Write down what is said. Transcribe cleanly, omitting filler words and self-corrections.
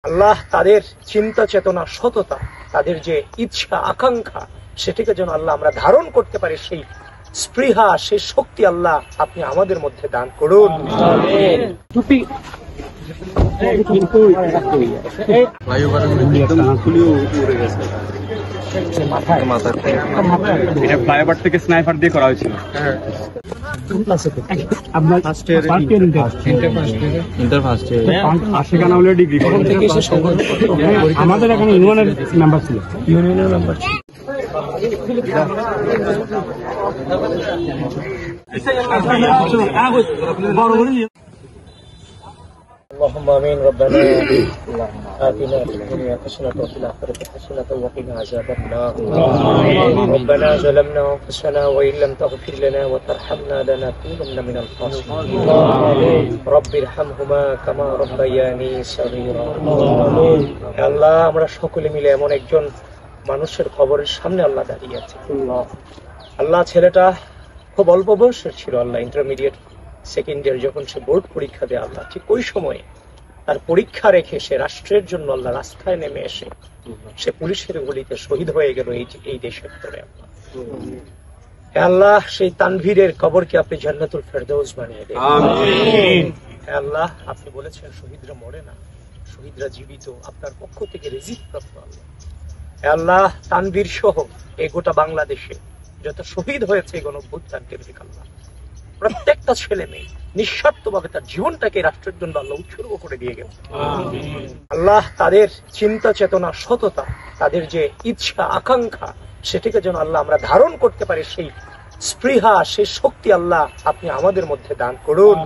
আল্লাহ তাদের চিন্তা চেতনা সততা, তাদের যে ইচ্ছা আকাঙ্ক্ষা, সেটিকে যেন আল্লাহ আমরা ধারণ করতে পারি, সেই স্পৃহা সেই শক্তি আল্লাহ আপনি আমাদের মধ্যে দান করুন। ফ্লাইওভার থেকে স্নাইপার দিয়ে করা হয়েছিল। আশিখানা হলে ডিগ্রি আমাদের এখানে ইউনিয়নের মেম্বার ছিল। اللهم آمين. ربنا آتنا في الدنيا حسنة وفي الآخرة حسنة وقنا عذاب النار. ربنا ظلمنا أنفسنا وإن لم تغفر لنا وترحمنا لنكونن من الخاسرين. رب ارحمهما كما ربياني صغيرا. আল্লাহ আমরা সকলে মিলে এমন একজন মানুষের খবরের সামনে আল্লাহ দাঁড়িয়ে আছে। আল্লাহ ছেলেটা খুব অল্প বয়সের ছিল, আল্লাহ ইন্টারমিডিয়েট সেকেন্ড ইয়ার যখন সে বোর্ড পরীক্ষা দেয়, আল্লাহ ঠিক ওই সময়ে তার পরীক্ষা রেখে সে রাষ্ট্রের জন্য আল্লাহ রাস্তায় নেমে এসে সে পুলিশের গুলিতে শহীদ হয়ে গেল এই দেশের পরে। আল্লাহ সেই তানভীরের কবরকে আপনি জান্নাতুল ফেরদৌস বানিয়ে দেন। আল্লাহ আপনি বলেছেন শহীদরা মরে না, শহীদরা জীবিত, আপনার পক্ষ থেকে রিজিক প্রাপ্ত। আল্লাহ তানভীর সহ এই গোটা বাংলাদেশে যত শহীদ হয়েছে এই গণঅভ্যুত্থান কেন্দ্রিক, আল্লাহ প্রত্যেকটা ছেলে মেয়ে নিঃস্বার্থভাবে তার জীবনটাকে রাষ্ট্রের জন্য আল্লাহ উৎসর্গ করে দিয়ে গেল। আল্লাহ তাদের চিন্তা চেতনা সততা, তাদের যে ইচ্ছা আকাঙ্ক্ষা, সেটিকে যেন আল্লাহ আমরা ধারণ করতে পারি, সেই স্পৃহা সেই শক্তি আল্লাহ আপনি আমাদের মধ্যে দান করুন।